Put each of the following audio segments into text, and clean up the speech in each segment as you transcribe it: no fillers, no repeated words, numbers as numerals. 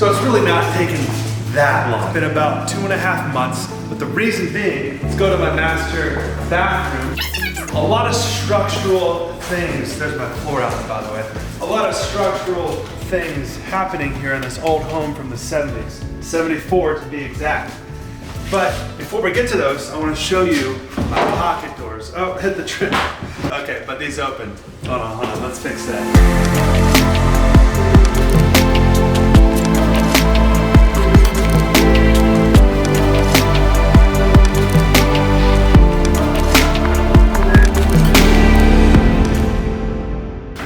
So it's really not taken that long. It's been about 2.5 months, but the reason being, let's go to my master bathroom. A lot of structural things, there's my floor outlet by the way. A lot of structural things happening here in this old home from the 70s. 74 to be exact. But before we get to those, I want to show you my pocket doors. Oh, hit the trim. Okay, but these open. Hold on, let's fix that.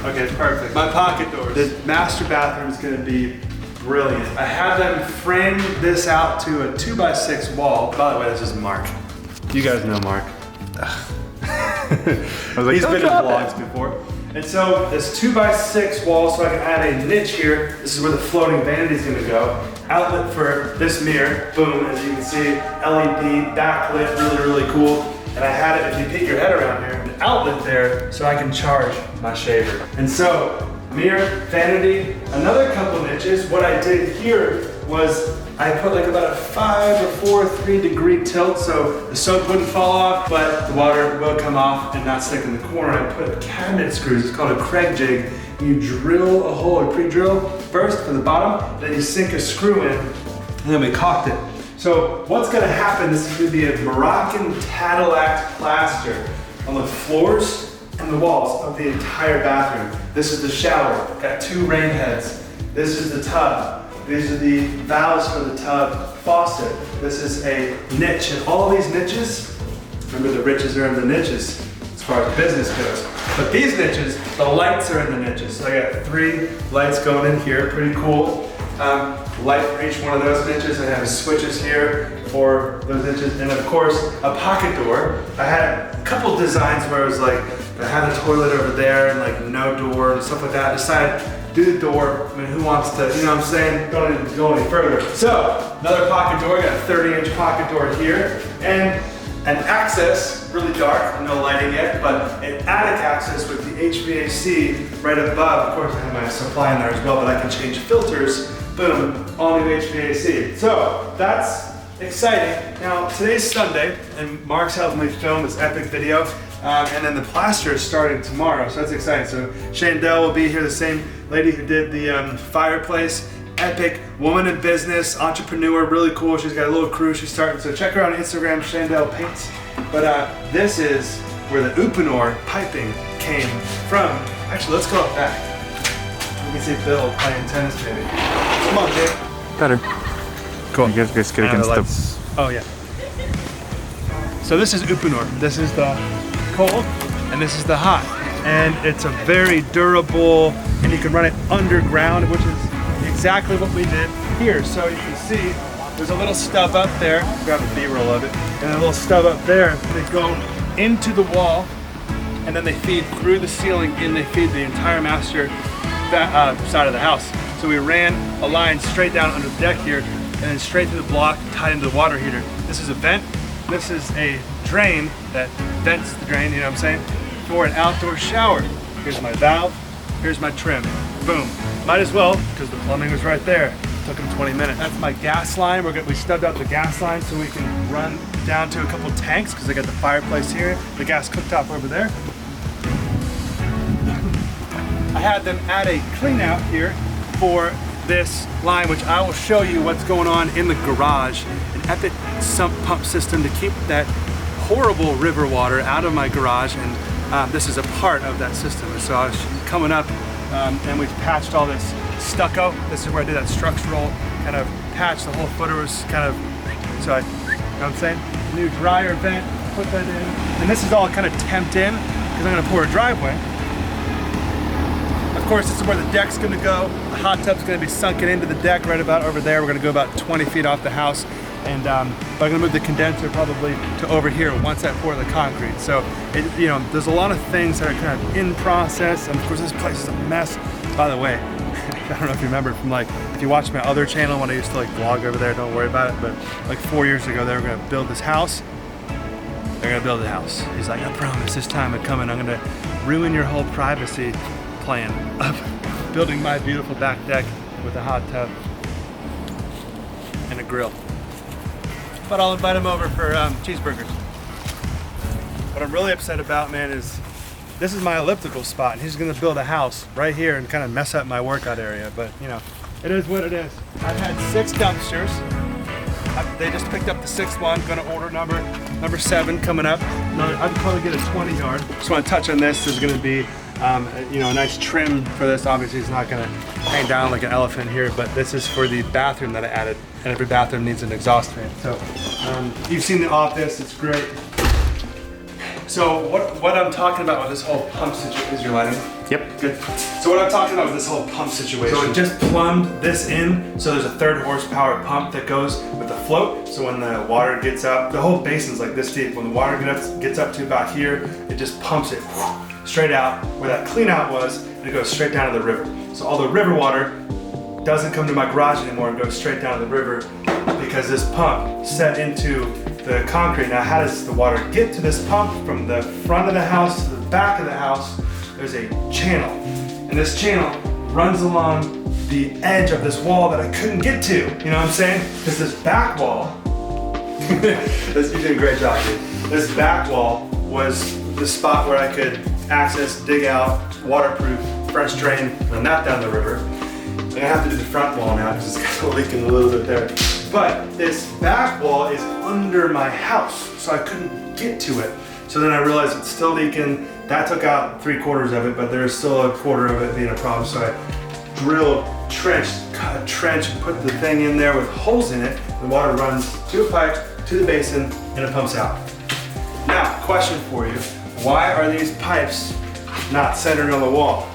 Okay, perfect. My pocket doors. The master bathroom is going to be brilliant. I had them frame this out to a 2x6 wall. By the way, this is Mark. You guys know Mark. He's been in vlogs before. And so this 2x6 wall, so I can add a niche here. This is where the floating vanity is going to go. Outlet for this mirror. Boom, as you can see, LED backlit, really, really cool. And I had it, if you peek your head around here, an outlet there so I can charge my shaver. And so, mirror, vanity, another couple niches. What I did here was I put like about a 5 or 3 degree tilt so the soap wouldn't fall off, but the water will come off and not stick in the corner. I put cabinet screws, it's called a Craig jig. You drill a hole, or pre-drill first for the bottom, then you sink a screw in, and then we caulked it. So what's gonna happen, this is gonna be a Moroccan Tadillac plaster on the floors and the walls of the entire bathroom. This is the shower, got 2 rain heads. This is the tub. These are the valves for the tub faucet. This is a niche, and all these niches, remember the riches are in the niches as far as business goes. But these niches, the lights are in the niches. So I got 3 lights going in here, pretty cool. Light for each one of those niches. I have switches here for those niches, and of course a pocket door. I had a couple designs where it was like I had a toilet over there and like no door and stuff like that. I decided do the door. I mean, who wants to? You know what I'm saying? Don't need to go any further. So another pocket door. Got a 30-inch pocket door here, and an access, really dark, no lighting yet, but an attic access with the HVAC right above. Of course, I have my supply in there as well, but I can change filters. Boom, all new HVAC. So that's exciting. Now today's Sunday, and Mark's helping me film this epic video, and then the plaster is starting tomorrow, so that's exciting. So Chandel will be here, the same lady who did the fireplace. Epic woman in business, entrepreneur, really cool. She's got a little crew she's starting, so check her out on Instagram, Chandel Paints. But this is where the Upanor piping came from. Actually, let's go up back. We can see Bill playing tennis maybe. Come on, Jake. Better. Cool. You guys get against the... Oh, yeah. So this is Upanor. This is the cold, and this is the hot. And it's a very durable, and you can run it underground, which is exactly what we did here. So you can see there's a little stub up there. Grab a B-roll of it. And a little stub up there. They go into the wall, and then they feed through the ceiling, and they feed the entire master side of the house. So we ran a line straight down under the deck here, and then straight through the block, tied into the water heater. This is a vent. This is a drain that vents the drain, you know what I'm saying, for an outdoor shower. Here's my valve. Here's my trim. Boom. Might as well, because the plumbing was right there. Took them 20 minutes. That's my gas line. We stubbed out the gas line so we can run down to a couple tanks, because I got the fireplace here, the gas cooktop over there. I had them add a clean out here for this line, which I will show you what's going on in the garage. An epic sump pump system to keep that horrible river water out of my garage, and this is a part of that system. And so I was coming up, and we've patched all this stucco. This is where I did that structural kind of patch. The whole footer was kind of, so I, you know what I'm saying? New dryer vent, put that in. And this is all kind of temped in, because I'm gonna pour a driveway. Of course, this is where the deck's gonna go. The hot tub's gonna be sunken into the deck right about over there. We're gonna go about 20 feet off the house. And but I'm gonna move the condenser probably to over here once I pour the concrete. So, you know, there's a lot of things that are kind of in process. And of course, this place is a mess. By the way, I don't know if you remember from like, if you watch my other channel when I used to like vlog over there, don't worry about it. But like 4 years ago, they were gonna build this house. They're gonna build the house. He's like, I promise this time I'm coming. I'm gonna ruin your whole privacy plan of building my beautiful back deck with a hot tub. and a grill. But I'll invite him over for cheeseburgers. What I'm really upset about, man, is this is my elliptical spot, and he's gonna build a house right here and kind of mess up my workout area, but you know, it is what it is. I've had 6 dumpsters. They just picked up the 6th one. Gonna order number 7 coming up. I'd probably get a 20 yard. Just wanna touch on this. There's gonna be you know, a nice trim for this. Obviously it's not gonna hang down like an elephant here, but this is for the bathroom that I added, and every bathroom needs an exhaust fan. So you've seen the office, it's great. So what I'm talking about with this whole pump situation, is your lighting? Yep. Good. So what I'm talking about with this whole pump situation, so it just plumbed this in, so there's a 3rd horsepower pump that goes with the float, so when the water gets up, the whole basin's like this deep, when the water gets up to about here, it just pumps it straight out where that clean out was, and it goes straight down to the river. So all the river water doesn't come to my garage anymore, it goes straight down to the river because this pump set into the concrete. Now, how does the water get to this pump? From the front of the house to the back of the house, there's a channel. And this channel runs along the edge of this wall that I couldn't get to. You know what I'm saying? Because this back wall, you did a great job, dude. This back wall was the spot where I could access, dig out, waterproof, fresh drain, run that down the river. I'm gonna have to do the front wall now because it's kind of leaking a little bit there. But this back wall is under my house, so I couldn't get to it. So then I realized it's still leaking. That took out 3/4 of it, but there's still a 1/4 of it being a problem. So I drilled, cut a trench, and put the thing in there with holes in it. The water runs to a pipe, to the basin, and it pumps out. Now, question for you. Why are these pipes not centered on the wall?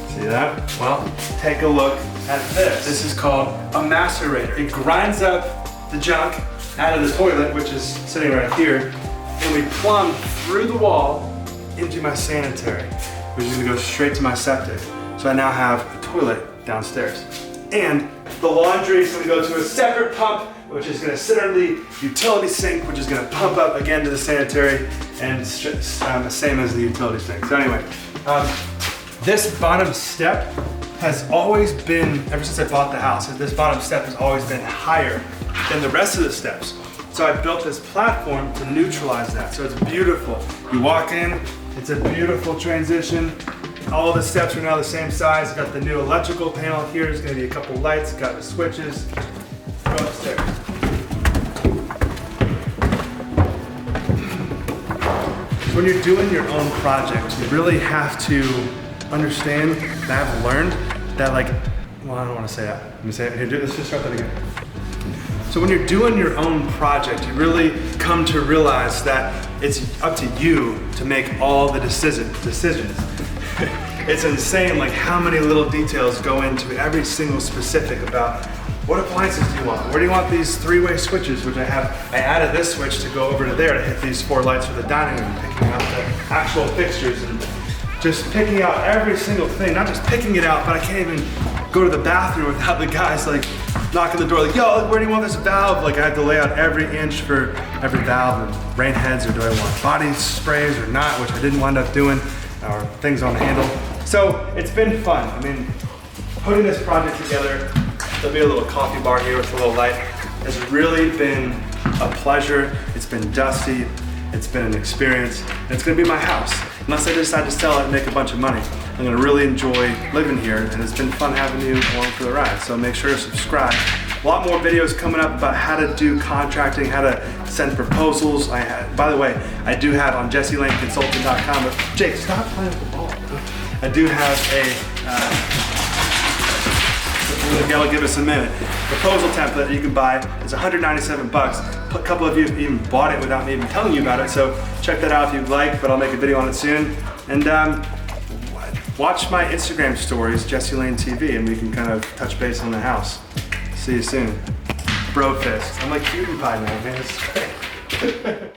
See that? Well, take a look at this. This is called a macerator. It grinds up the junk out of the toilet, which is sitting right here, and we plumb through the wall into my sanitary, which is gonna go straight to my septic. So I now have a toilet downstairs. And the laundry is gonna go to a separate pump, which is gonna sit under the utility sink, which is gonna pump up again to the sanitary, and the same as the utility sink. So anyway, this bottom step has always been, ever since I bought the house, this bottom step has always been higher than the rest of the steps. So I built this platform to neutralize that. So it's beautiful. You walk in, it's a beautiful transition. All the steps are now the same size. Got the new electrical panel here. There's gonna be a couple lights, got the switches. Go upstairs. When you're doing your own project, you really have to understand that I've learned that, like, well, I don't want to say that. Let me say it. Here, let's just start that again. So when you're doing your own project, you really come to realize that it's up to you to make all the decisions. It's insane, like, how many little details go into every single specific about what appliances do you want? Where do you want these 3-way switches, which I have. I added this switch to go over to there to hit these 4 lights for the dining room, picking out the actual fixtures and just picking out every single thing, not just picking it out, but I can't even go to the bathroom without the guys like knocking the door, like, yo, where do you want this valve? Like, I had to lay out every inch for every valve, and rain heads, or do I want body sprays or not, which I didn't wind up doing, or things on the handle. So it's been fun. I mean, putting this project together, there'll be a little coffee bar here with a little light, has really been a pleasure. It's been dusty, it's been an experience, and it's gonna be my house. Unless I decide to sell it and make a bunch of money, I'm gonna really enjoy living here, and it's been fun having you along for the ride. So make sure to subscribe. A lot more videos coming up about how to do contracting, how to send proposals. By the way, I do have on JesseLaneConsulting.com, but Jake, stop playing with the ball. I do have I'll give us a minute. Proposal template that you can buy. It's 197 bucks. A couple of you even bought it without me even telling you about it, so check that out if you'd like, but I'll make a video on it soon. And watch my Instagram stories, Jesse Lane TV, and we can kind of touch base on the house. See you soon. Bro fist. I'm like cutie pie now, man. It's great.